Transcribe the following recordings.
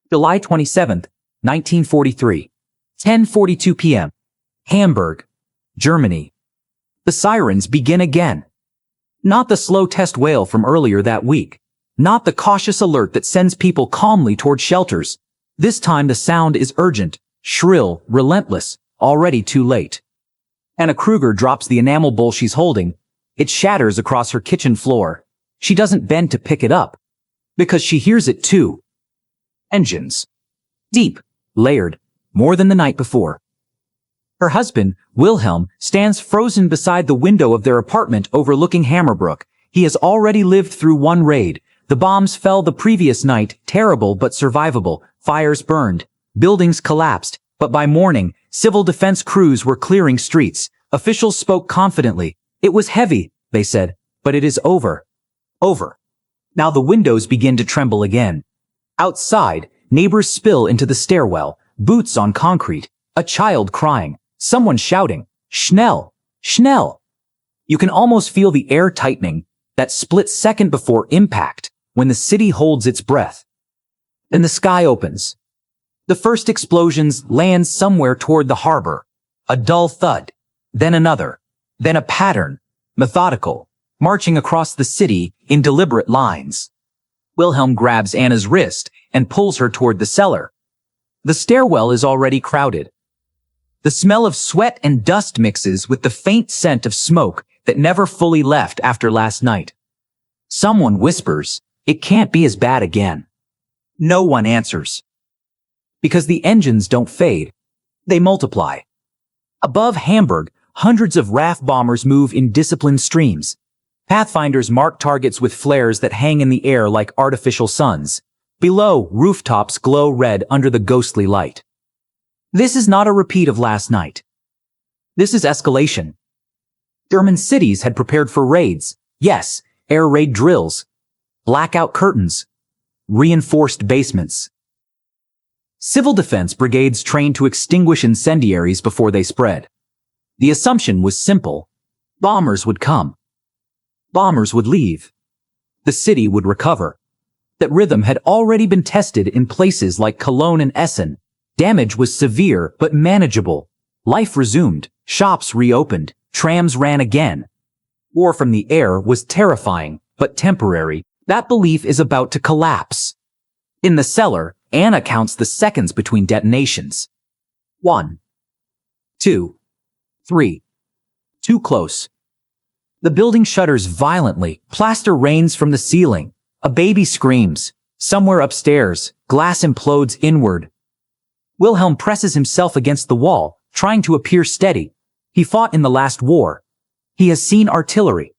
July 27th, 1943, 10:42 p.m. Hamburg, Germany. The sirens begin again. Not the slow test wail from earlier that week. Not the cautious alert that sends people calmly toward shelters. This time the sound is urgent, shrill, relentless, already too late. Anna Kruger drops the enamel bowl she's holding. It shatters across her kitchen floor. She doesn't bend to pick it up, because she hears it too. Engines. Deep, layered, more than the night before. Her husband, Wilhelm, stands frozen beside the window of their apartment overlooking Hammerbrook. He has already lived through one raid. The bombs fell the previous night, terrible but survivable. Fires burned. Buildings collapsed. But by morning, civil defense crews were clearing streets. Officials spoke confidently. It was heavy, they said, but it is over. Over. Now the windows begin to tremble again. Outside, neighbors spill into the stairwell, boots on concrete, a child crying, someone shouting, Schnell! Schnell! You can almost feel the air tightening, that split second before impact, when the city holds its breath. Then the sky opens. The first explosions land somewhere toward the harbor. A dull thud, then another, then a pattern, methodical, marching across the city in deliberate lines. Wilhelm grabs Anna's wrist and pulls her toward the cellar. The stairwell is already crowded. The smell of sweat and dust mixes with the faint scent of smoke that never fully left after last night. Someone whispers, "It can't be as bad again." No one answers. Because the engines don't fade. They multiply. Above Hamburg, hundreds of RAF bombers move in disciplined streams. Pathfinders mark targets with flares that hang in the air like artificial suns. Below, rooftops glow red under the ghostly light. This is not a repeat of last night. This is escalation. German cities had prepared for raids. Yes, air raid drills. Blackout curtains. Reinforced basements. Civil defense brigades trained to extinguish incendiaries before they spread. The assumption was simple. Bombers would come. Bombers would leave. The city would recover. That rhythm had already been tested in places like Cologne and Essen. Damage was severe but manageable. Life resumed. Shops reopened. Trams ran again. War from the air was terrifying, but temporary. That belief is about to collapse. In the cellar, Anna counts the seconds between detonations. 1. 2. 3. Too close. The building shudders violently. Plaster rains from the ceiling. A baby screams. Somewhere upstairs, glass implodes inward. Wilhelm presses himself against the wall, trying to appear steady. He fought in the last war. He has seen artillery.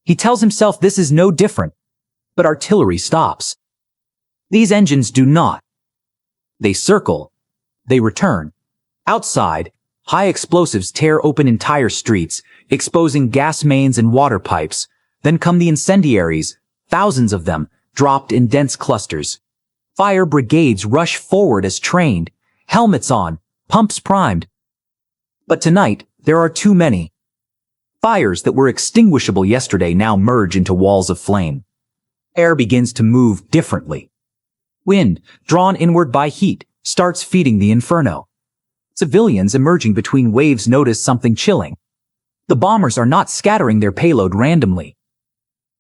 He tells himself this is no different. But artillery stops. These engines do not. They circle. They return. Outside, high explosives tear open entire streets, exposing gas mains and water pipes. Then come the incendiaries, thousands of them, dropped in dense clusters. Fire brigades rush forward as trained, helmets on, pumps primed. But tonight, there are too many. Fires that were extinguishable yesterday now merge into walls of flame. Air begins to move differently. Wind, drawn inward by heat, starts feeding the inferno. Civilians emerging between waves notice something chilling. The bombers are not scattering their payload randomly.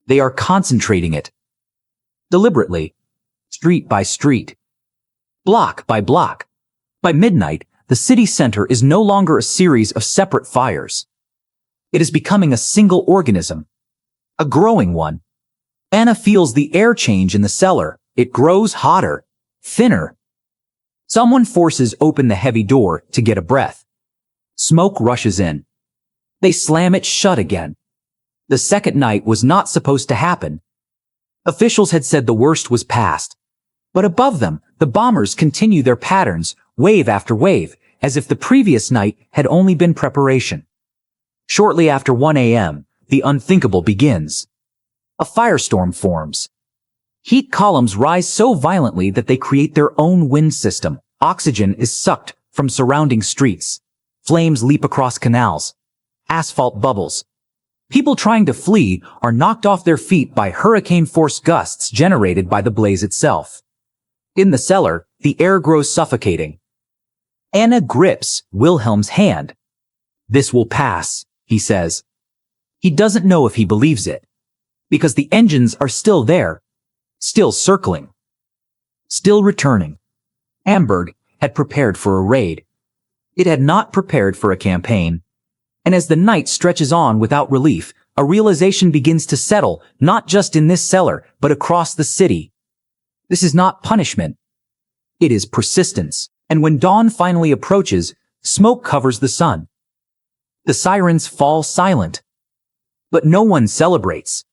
They are concentrating it. Deliberately. Street by street. Block by block. By midnight, the city center is no longer a series of separate fires. It is becoming a single organism. A growing one. Anna feels the air change in the cellar. It grows hotter, thinner. Someone forces open the heavy door to get a breath. Smoke rushes in. They slam it shut again. The second night was not supposed to happen. Officials had said the worst was past. But above them, the bombers continue their patterns, wave after wave, as if the previous night had only been preparation. Shortly after 1 a.m., the unthinkable begins. A firestorm forms. Heat columns rise so violently that they create their own wind system. Oxygen is sucked from surrounding streets. Flames leap across canals. Asphalt bubbles. People trying to flee are knocked off their feet by hurricane-force gusts generated by the blaze itself. In the cellar, the air grows suffocating. Anna grips Wilhelm's hand. "This will pass," he says. He doesn't know if he believes it, because the engines are still there, still circling, still returning. Hamburg had prepared for a raid. It had not prepared for a campaign. And as the night stretches on without relief, a realization begins to settle, not just in this cellar, but across the city. This is not punishment. It is persistence. And when dawn finally approaches, smoke covers the sun. The sirens fall silent. But no one celebrates,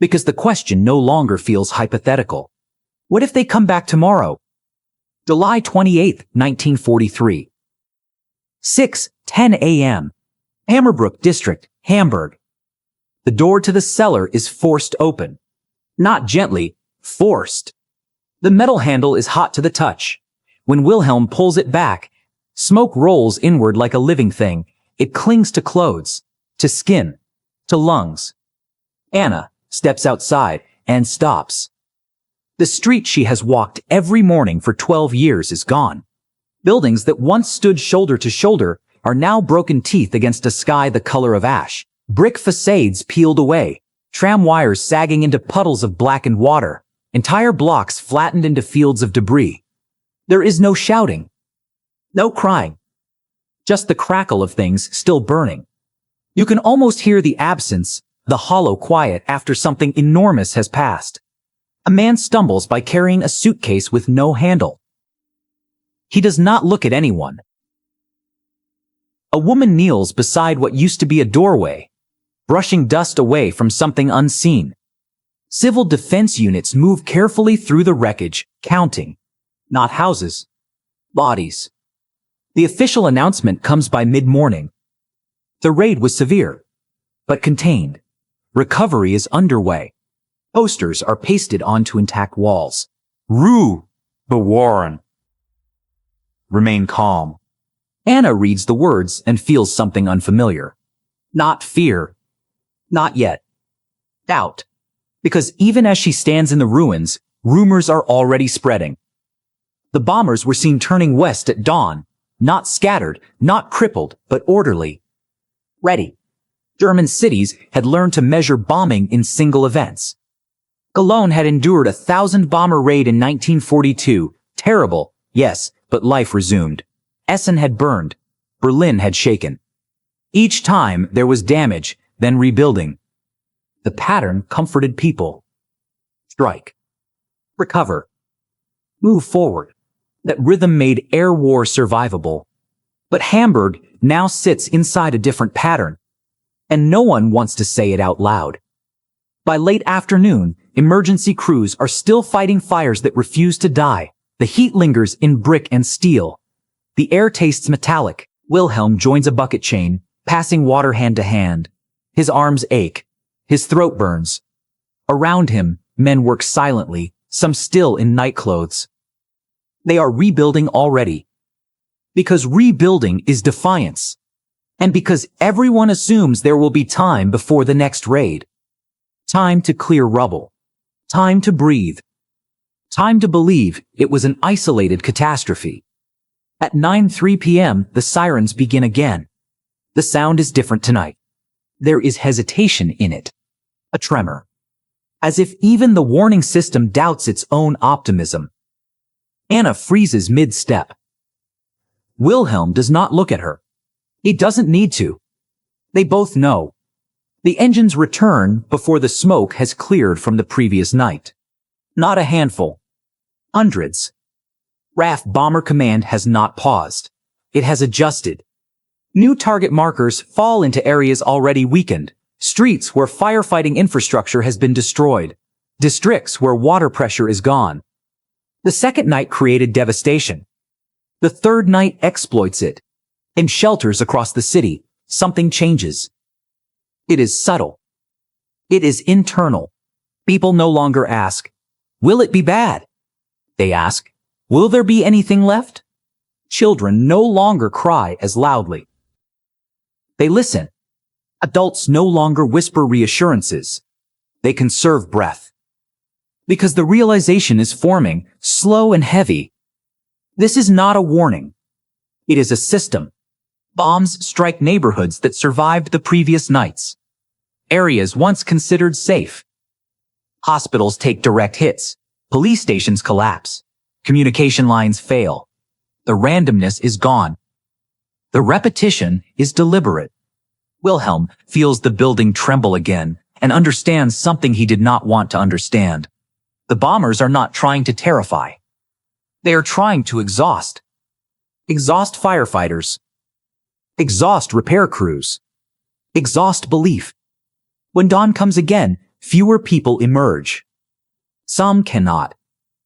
because the question no longer feels hypothetical. What if they come back tomorrow? July 28, 1943. 6:10 a.m. Hammerbrook District, Hamburg. The door to the cellar is forced open. Not gently, forced. The metal handle is hot to the touch. When Wilhelm pulls it back, smoke rolls inward like a living thing. It clings to clothes, to skin, to lungs. Anna steps outside and stops. The street she has walked every morning for 12 years is gone. Buildings that once stood shoulder to shoulder are now broken teeth against a sky the color of ash. Brick facades peeled away, tram wires sagging into puddles of blackened water, entire blocks flattened into fields of debris. There is no shouting, no crying, just the crackle of things still burning. You can almost hear the absence, the hollow quiet after something enormous has passed. A man stumbles by carrying a suitcase with no handle. He does not look at anyone. A woman kneels beside what used to be a doorway, brushing dust away from something unseen. Civil defense units move carefully through the wreckage, counting. Not houses, bodies. The official announcement comes by mid-morning. The raid was severe, but contained. Recovery is underway. Posters are pasted onto intact walls. Ruhe bewahren. Remain calm. Anna reads the words and feels something unfamiliar. Not fear. Not yet. Doubt. Because even as she stands in the ruins, rumors are already spreading. The bombers were seen turning west at dawn, not scattered, not crippled, but orderly. Ready. German cities had learned to measure bombing in single events. Cologne had endured a 1,000-bomber raid in 1942. Terrible, yes, but life resumed. Essen had burned. Berlin had shaken. Each time there was damage, then rebuilding. The pattern comforted people. Strike. Recover. Move forward. That rhythm made air war survivable. But Hamburg now sits inside a different pattern. And no one wants to say it out loud. By late afternoon, emergency crews are still fighting fires that refuse to die. The heat lingers in brick and steel. The air tastes metallic. Wilhelm joins a bucket chain, passing water hand to hand. His arms ache. His throat burns. Around him, men work silently, some still in nightclothes. They are rebuilding already. Because rebuilding is defiance. And because everyone assumes there will be time before the next raid. Time to clear rubble. Time to breathe. Time to believe it was an isolated catastrophe. At 9:03 p.m., the sirens begin again. The sound is different tonight. There is hesitation in it. A tremor. As if even the warning system doubts its own optimism. Anna freezes mid-step. Wilhelm does not look at her. He doesn't need to. They both know. The engines return before the smoke has cleared from the previous night. Not a handful. Hundreds. RAF Bomber Command has not paused. It has adjusted. New target markers fall into areas already weakened. Streets where firefighting infrastructure has been destroyed. Districts where water pressure is gone. The second night created devastation. The third night exploits it. In shelters across the city, something changes. It is subtle. It is internal. People no longer ask, will it be bad? They ask, will there be anything left? Children no longer cry as loudly. They listen. Adults no longer whisper reassurances. They conserve breath. Because the realization is forming, slow and heavy. This is not a warning. It is a system. Bombs strike neighborhoods that survived the previous nights. Areas once considered safe. Hospitals take direct hits. Police stations collapse. Communication lines fail. The randomness is gone. The repetition is deliberate. Wilhelm feels the building tremble again and understands something he did not want to understand. The bombers are not trying to terrify. They are trying to exhaust. Exhaust firefighters. Exhaust repair crews. Exhaust belief. When dawn comes again, fewer people emerge. Some cannot.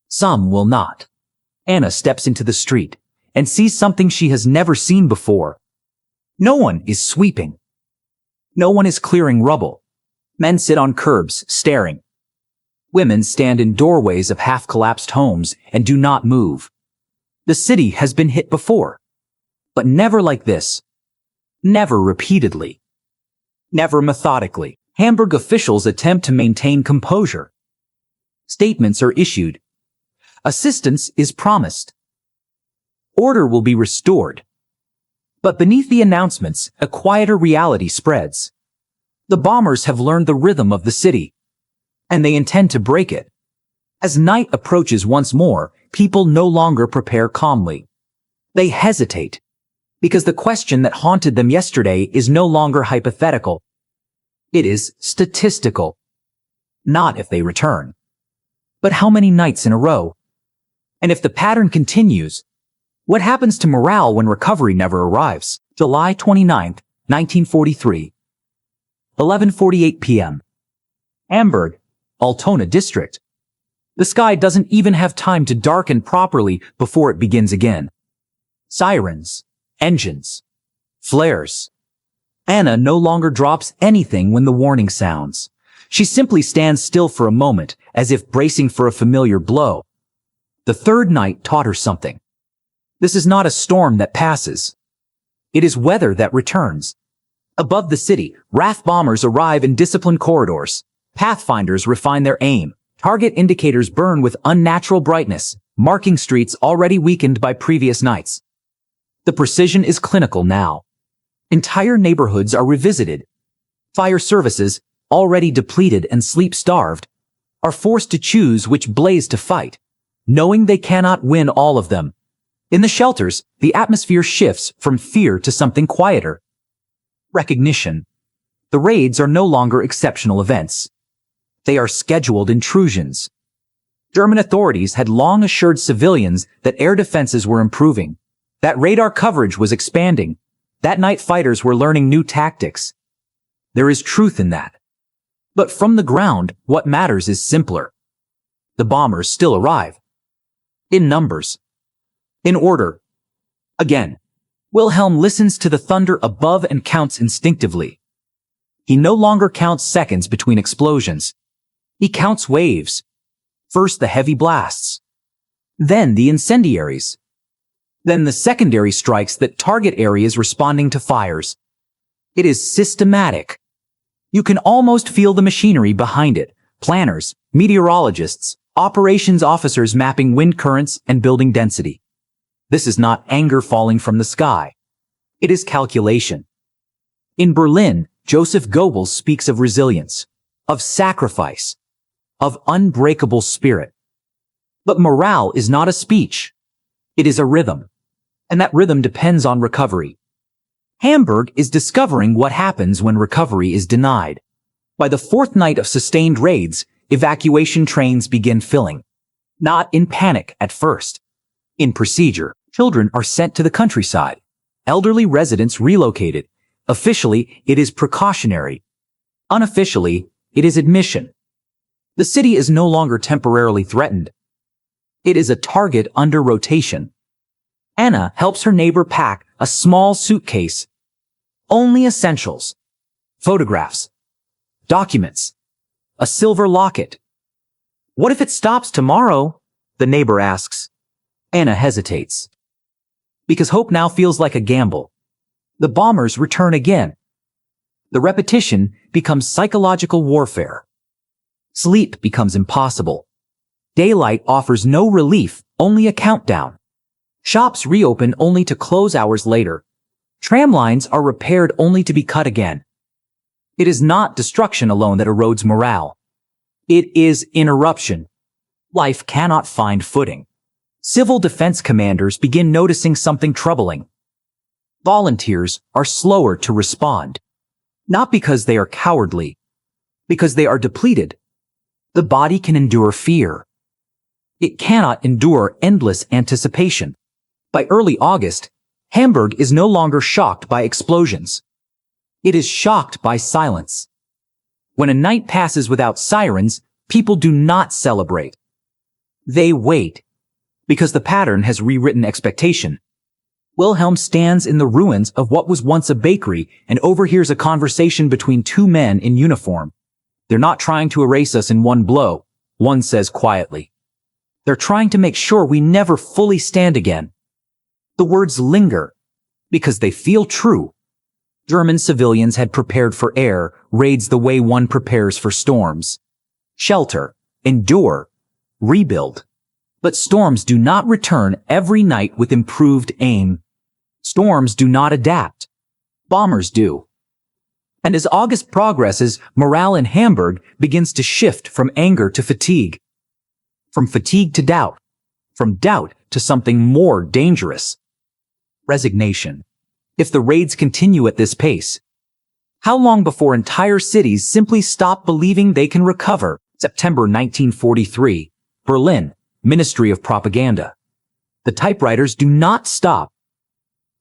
Some will not. Anna steps into the street and sees something she has never seen before. No one is sweeping. No one is clearing rubble. Men sit on curbs, staring. Women stand in doorways of half-collapsed homes and do not move. The city has been hit before, but never like this. Never repeatedly. Never methodically. Hamburg officials attempt to maintain composure. Statements are issued. Assistance is promised. Order will be restored. But beneath the announcements, a quieter reality spreads. The bombers have learned the rhythm of the city, and they intend to break it. As night approaches once more, people no longer prepare calmly. They hesitate, because the question that haunted them yesterday is no longer hypothetical. It is statistical. Not if they return, but how many nights in a row? And if the pattern continues, what happens to morale when recovery never arrives? July 29, 1943. 11:48 p.m. Hamburg, Altona district. The sky doesn't even have time to darken properly before it begins again. Sirens, engines, flares. Anna no longer drops anything when the warning sounds. She simply stands still for a moment, as if bracing for a familiar blow. The third night taught her something. This is not a storm that passes. It is weather that returns. Above the city, RAF bombers arrive in disciplined corridors. Pathfinders refine their aim. Target indicators burn with unnatural brightness, marking streets already weakened by previous nights. The precision is clinical now. Entire neighborhoods are revisited. Fire services, already depleted and sleep-starved, are forced to choose which blaze to fight, knowing they cannot win all of them. In the shelters, the atmosphere shifts from fear to something quieter. Recognition. The raids are no longer exceptional events. They are scheduled intrusions. German authorities had long assured civilians that air defenses were improving, that radar coverage was expanding, that night fighters were learning new tactics. There is truth in that. But from the ground, what matters is simpler. The bombers still arrive. In numbers. In order. Again. Wilhelm listens to the thunder above and counts instinctively. He no longer counts seconds between explosions. He counts waves. First the heavy blasts. Then the incendiaries. Then the secondary strikes that target areas responding to fires. It is systematic. You can almost feel the machinery behind it. Planners, meteorologists, operations officers mapping wind currents and building density. This is not anger falling from the sky. It is calculation. In Berlin, Joseph Goebbels speaks of resilience, of sacrifice, of unbreakable spirit. But morale is not a speech. It is a rhythm. And that rhythm depends on recovery. Hamburg is discovering what happens when recovery is denied. By the fourth night of sustained raids, evacuation trains begin filling. Not in panic at first. In procedure, children are sent to the countryside. Elderly residents relocated. Officially, it is precautionary. Unofficially, it is admission. The city is no longer temporarily threatened. It is a target under rotation. Anna helps her neighbor pack a small suitcase. Only essentials. Photographs. Documents. A silver locket. What if it stops tomorrow? The neighbor asks. Anna hesitates. Because hope now feels like a gamble. The bombers return again. The repetition becomes psychological warfare. Sleep becomes impossible. Daylight offers no relief, only a countdown. Shops reopen only to close hours later. Tram lines are repaired only to be cut again. It is not destruction alone that erodes morale. It is interruption. Life cannot find footing. Civil defense commanders begin noticing something troubling. Volunteers are slower to respond. Not because they are cowardly, because they are depleted. The body can endure fear. It cannot endure endless anticipation. By early August, Hamburg is no longer shocked by explosions. It is shocked by silence. When a night passes without sirens, people do not celebrate. They wait, because the pattern has rewritten expectation. Wilhelm stands in the ruins of what was once a bakery and overhears a conversation between two men in uniform. "They're not trying to erase us in one blow," one says quietly. "They're trying to make sure we never fully stand again." The words linger, because they feel true. German civilians had prepared for air raids the way one prepares for storms. Shelter, endure, rebuild. But storms do not return every night with improved aim. Storms do not adapt. Bombers do. And as August progresses, morale in Hamburg begins to shift from anger to fatigue. From fatigue to doubt. From doubt to something more dangerous. Resignation. If the raids continue at this pace, how long before entire cities simply stop believing they can recover? September 1943, Berlin, Ministry of Propaganda. The typewriters do not stop.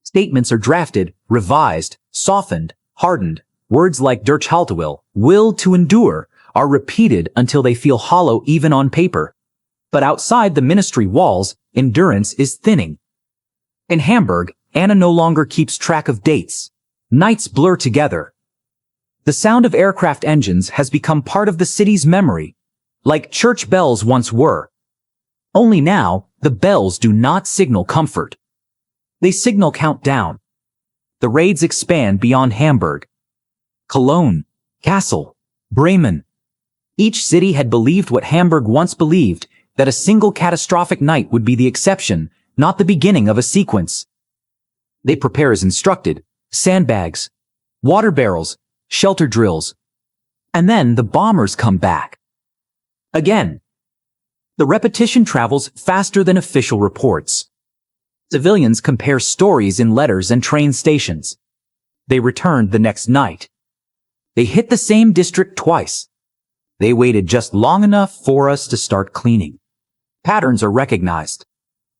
Statements are drafted, revised, softened, hardened. Words like Durchhaltewill, will to endure, are repeated until they feel hollow even on paper. But outside the ministry walls, endurance is thinning. In Hamburg, Anna no longer keeps track of dates. Nights blur together. The sound of aircraft engines has become part of the city's memory, like church bells once were. Only now, the bells do not signal comfort. They signal countdown. The raids expand beyond Hamburg. Cologne, Kassel, Bremen. Each city had believed what Hamburg once believed, that a single catastrophic night would be the exception, not the beginning of a sequence. They prepare as instructed, sandbags, water barrels, shelter drills. And then the bombers come back. Again. The repetition travels faster than official reports. Civilians compare stories in letters and train stations. They returned the next night. They hit the same district twice. They waited just long enough for us to start cleaning. Patterns are recognized.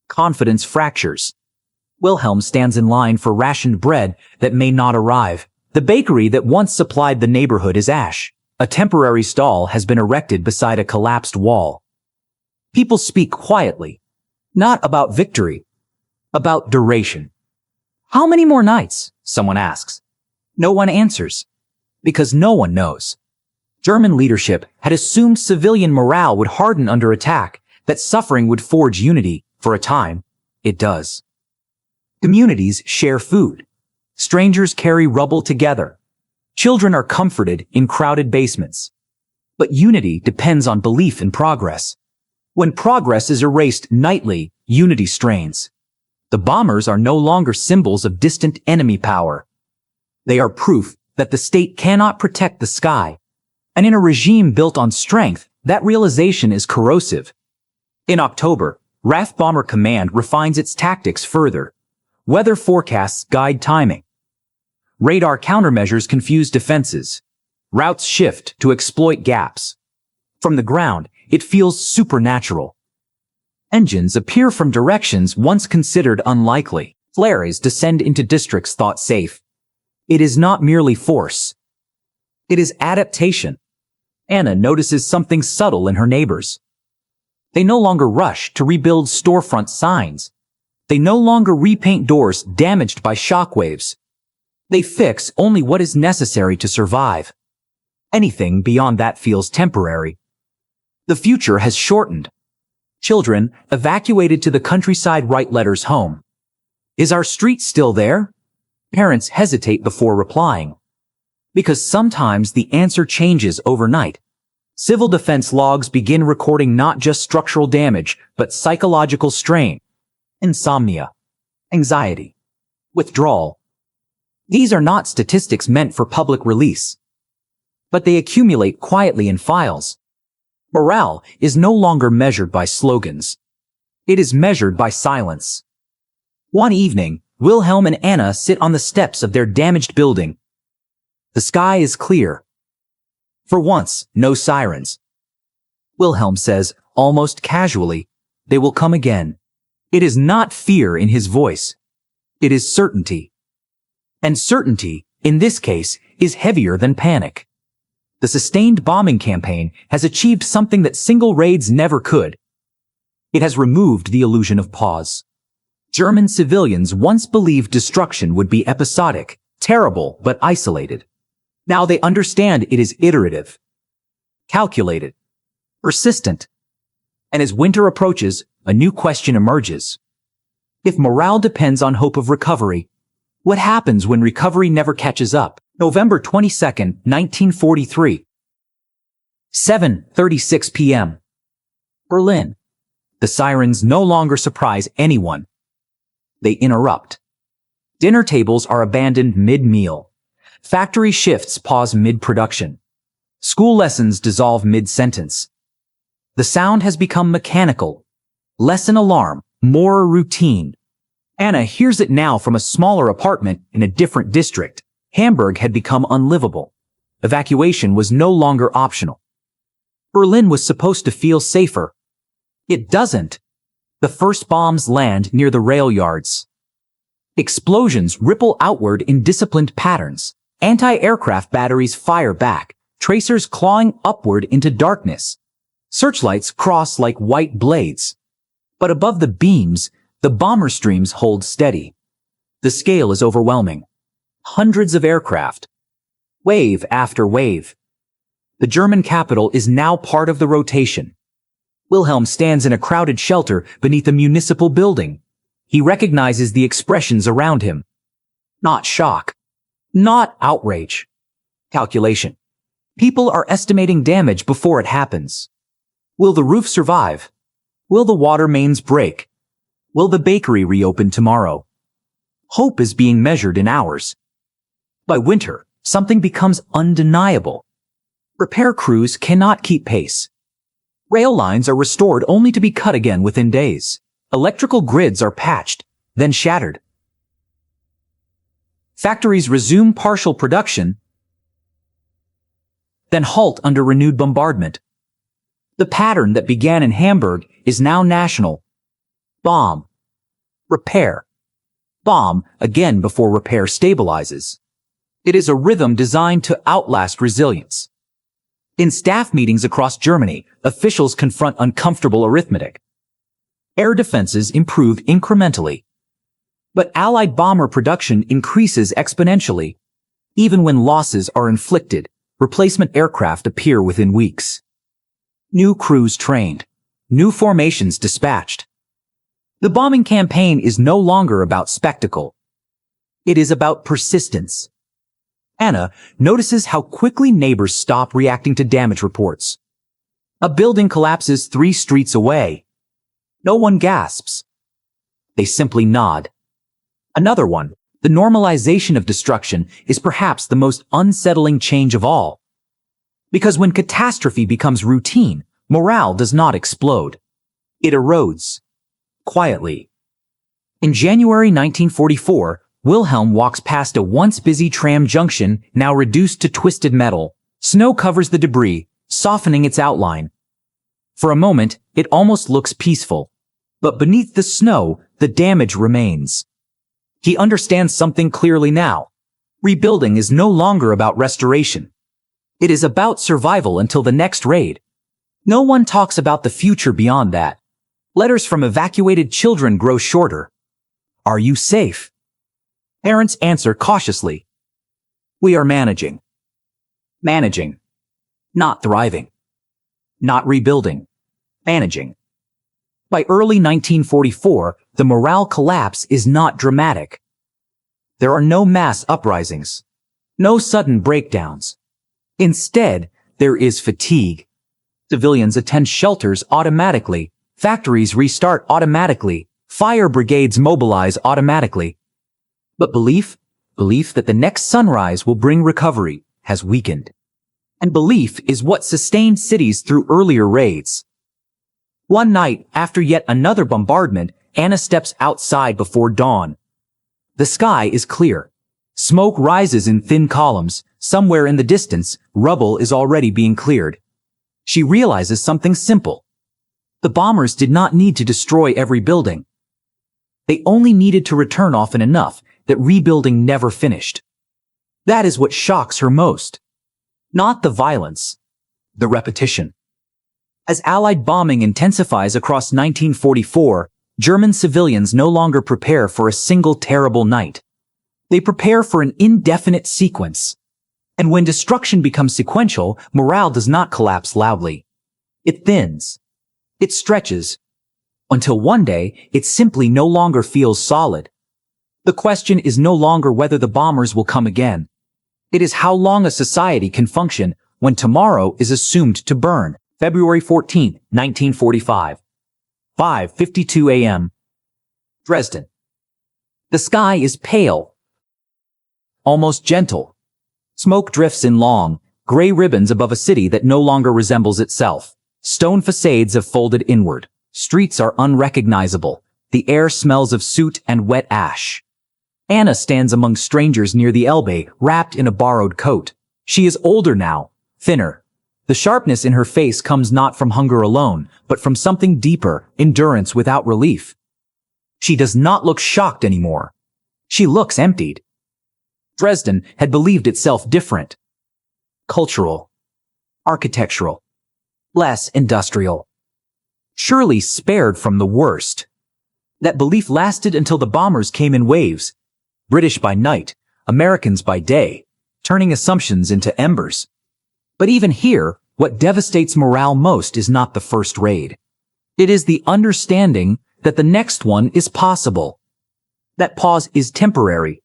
Confidence fractures. Wilhelm stands in line for rationed bread that may not arrive. The bakery that once supplied the neighborhood is ash. A temporary stall has been erected beside a collapsed wall. People speak quietly, not about victory, about duration. "How many more nights?" someone asks. No one answers, because no one knows. German leadership had assumed civilian morale would harden under attack, that suffering would forge unity. For a time, it does. Communities share food. Strangers carry rubble together. Children are comforted in crowded basements. But unity depends on belief in progress. When progress is erased nightly, unity strains. The bombers are no longer symbols of distant enemy power. They are proof that the state cannot protect the sky. And in a regime built on strength, that realization is corrosive. In October, RAF Bomber Command refines its tactics further. Weather forecasts guide timing. Radar countermeasures confuse defenses. Routes shift to exploit gaps. From the ground, it feels supernatural. Engines appear from directions once considered unlikely. Flares descend into districts thought safe. It is not merely force. It is adaptation. Anna notices something subtle in her neighbors. They no longer rush to rebuild storefront signs. They no longer repaint doors damaged by shockwaves. They fix only what is necessary to survive. Anything beyond that feels temporary. The future has shortened. Children evacuated to the countryside write letters home. Is our street still there? Parents hesitate before replying. Because sometimes the answer changes overnight. Civil defense logs begin recording not just structural damage, but psychological strain, insomnia, anxiety, withdrawal. These are not statistics meant for public release, but they accumulate quietly in files. Morale is no longer measured by slogans. It is measured by silence. One evening, Wilhelm and Anna sit on the steps of their damaged building. The sky is clear. For once, no sirens. Wilhelm says, almost casually, "They will come again." It is not fear in his voice. It is certainty. And certainty, in this case, is heavier than panic. The sustained bombing campaign has achieved something that single raids never could. It has removed the illusion of pause. German civilians once believed destruction would be episodic, terrible, but isolated. Now they understand it is iterative, calculated, persistent. And as winter approaches, a new question emerges. If morale depends on hope of recovery, what happens when recovery never catches up? November 22nd, 1943. 7:36 p.m. Berlin. The sirens no longer surprise anyone. They interrupt. Dinner tables are abandoned mid-meal. Factory shifts pause mid-production. School lessons dissolve mid-sentence. The sound has become mechanical. Less an alarm, more a routine. Anna hears it now from a smaller apartment in a different district. Hamburg had become unlivable. Evacuation was no longer optional. Berlin was supposed to feel safer. It doesn't. The first bombs land near the rail yards. Explosions ripple outward in disciplined patterns. Anti-aircraft batteries fire back, tracers clawing upward into darkness. Searchlights cross like white blades. But above the beams, the bomber streams hold steady. The scale is overwhelming. Hundreds of aircraft. Wave after wave. The German capital is now part of the rotation. Wilhelm stands in a crowded shelter beneath a municipal building. He recognizes the expressions around him. Not shock. Not outrage. Calculation. People are estimating damage before it happens. Will the roof survive? Will the water mains break? Will the bakery reopen tomorrow? Hope is being measured in hours. By winter, something becomes undeniable. Repair crews cannot keep pace. Rail lines are restored only to be cut again within days. Electrical grids are patched, then shattered. Factories resume partial production, then halt under renewed bombardment. The pattern that began in Hamburg is now national. Bomb. Repair. Bomb again before repair stabilizes. It is a rhythm designed to outlast resilience. In staff meetings across Germany, officials confront uncomfortable arithmetic. Air defenses improve incrementally. But Allied bomber production increases exponentially. Even when losses are inflicted, replacement aircraft appear within weeks. New crews trained. New formations dispatched. The bombing campaign is no longer about spectacle. It is about persistence. Anna notices how quickly neighbors stop reacting to damage reports. A building collapses 3 streets away. No one gasps. They simply nod. Another one, the normalization of destruction, is perhaps the most unsettling change of all. Because when catastrophe becomes routine, morale does not explode. It erodes. Quietly. In January 1944, Wilhelm walks past a once busy tram junction, now reduced to twisted metal. Snow covers the debris, softening its outline. For a moment, it almost looks peaceful. But beneath the snow, the damage remains. He understands something clearly now. Rebuilding is no longer about restoration. It is about survival until the next raid. No one talks about the future beyond that. Letters from evacuated children grow shorter. Are you safe? Parents answer cautiously. We are managing. Managing. Not thriving. Not rebuilding. Managing. By early 1944, the morale collapse is not dramatic. There are no mass uprisings. No sudden breakdowns. Instead, there is fatigue. Civilians attend shelters automatically, factories restart automatically, fire brigades mobilize automatically. But belief that the next sunrise will bring recovery, has weakened. And belief is what sustained cities through earlier raids. One night, after yet another bombardment, Anna steps outside before dawn. The sky is clear. Smoke rises in thin columns. Somewhere in the distance, rubble is already being cleared. She realizes something simple. The bombers did not need to destroy every building. They only needed to return often enough that rebuilding never finished. That is what shocks her most. Not the violence, the repetition. As Allied bombing intensifies across 1944, German civilians no longer prepare for a single terrible night. They prepare for an indefinite sequence. And when destruction becomes sequential, morale does not collapse loudly. It thins. It stretches. Until one day, it simply no longer feels solid. The question is no longer whether the bombers will come again. It is how long a society can function when tomorrow is assumed to burn. February 14, 1945. 5:52 a.m. Dresden. The sky is pale, almost gentle. Smoke drifts in long, gray ribbons above a city that no longer resembles itself. Stone facades have folded inward. Streets are unrecognizable. The air smells of soot and wet ash. Anna stands among strangers near the Elbe, wrapped in a borrowed coat. She is older now, thinner. The sharpness in her face comes not from hunger alone, but from something deeper, endurance without relief. She does not look shocked anymore. She looks emptied. Dresden had believed itself different. Cultural. Architectural. Less industrial. Surely spared from the worst. That belief lasted until the bombers came in waves. British by night, Americans by day, turning assumptions into embers. But even here, what devastates morale most is not the first raid. It is the understanding that the next one is possible. That pause is temporary.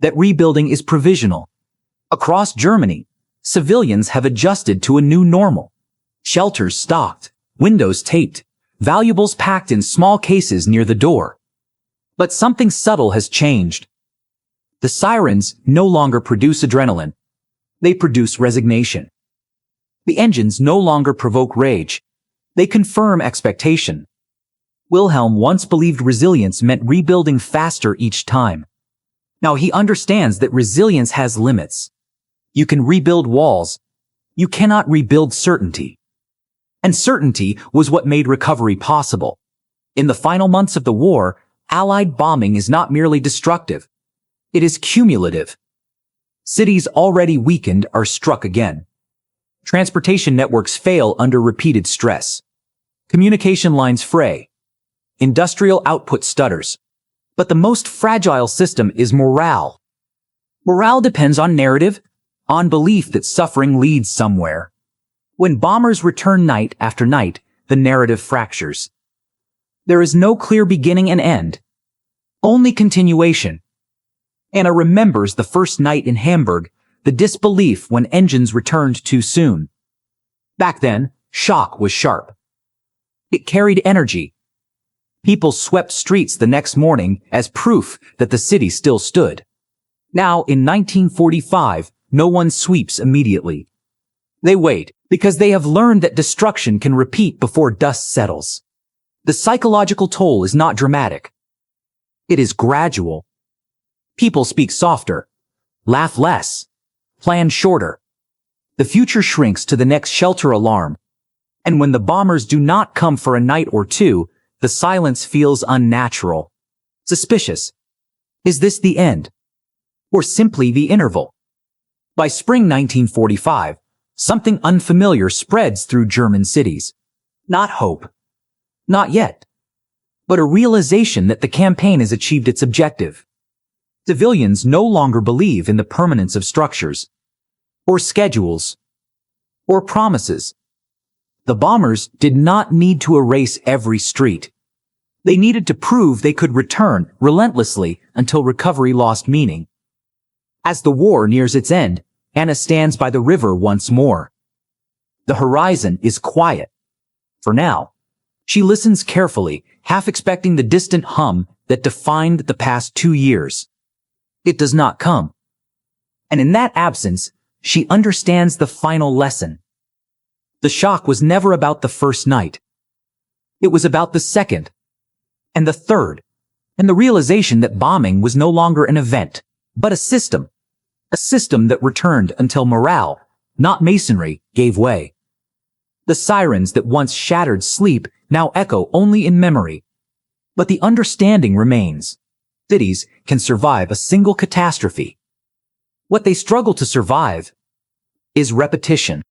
That rebuilding is provisional. Across Germany, civilians have adjusted to a new normal. Shelters stocked, windows taped, valuables packed in small cases near the door. But something subtle has changed. The sirens no longer produce adrenaline. They produce resignation. The engines no longer provoke rage. They confirm expectation. Wilhelm once believed resilience meant rebuilding faster each time. Now he understands that resilience has limits. You can rebuild walls. You cannot rebuild certainty. And certainty was what made recovery possible. In the final months of the war, Allied bombing is not merely destructive. It is cumulative. Cities already weakened are struck again. Transportation networks fail under repeated stress. Communication lines fray. Industrial output stutters. But the most fragile system is morale. Morale depends on narrative, on belief that suffering leads somewhere. When bombers return night after night, the narrative fractures. There is no clear beginning and end. Only continuation. Anna remembers the first night in Hamburg, the disbelief when engines returned too soon. Back then, shock was sharp. It carried energy. People swept streets the next morning as proof that the city still stood. Now, in 1945, no one sweeps immediately. They wait, because they have learned that destruction can repeat before dust settles. The psychological toll is not dramatic. It is gradual. People speak softer, laugh less, plan shorter. The future shrinks to the next shelter alarm. And when the bombers do not come for a night or two, the silence feels unnatural, suspicious. Is this the end? Or simply the interval? By spring 1945, something unfamiliar spreads through German cities. Not hope. Not yet. But a realization that the campaign has achieved its objective. Civilians no longer believe in the permanence of structures, or schedules, or promises. The bombers did not need to erase every street. They needed to prove they could return relentlessly until recovery lost meaning. As the war nears its end, Anna stands by the river once more. The horizon is quiet. For now, she listens carefully, half expecting the distant hum that defined the past 2 years. It does not come. And in that absence, she understands the final lesson. The shock was never about the first night. It was about the second, and the third, and the realization that bombing was no longer an event, but a system that returned until morale, not masonry, gave way. The sirens that once shattered sleep now echo only in memory. But the understanding remains. Cities can survive a single catastrophe. What they struggle to survive is repetition.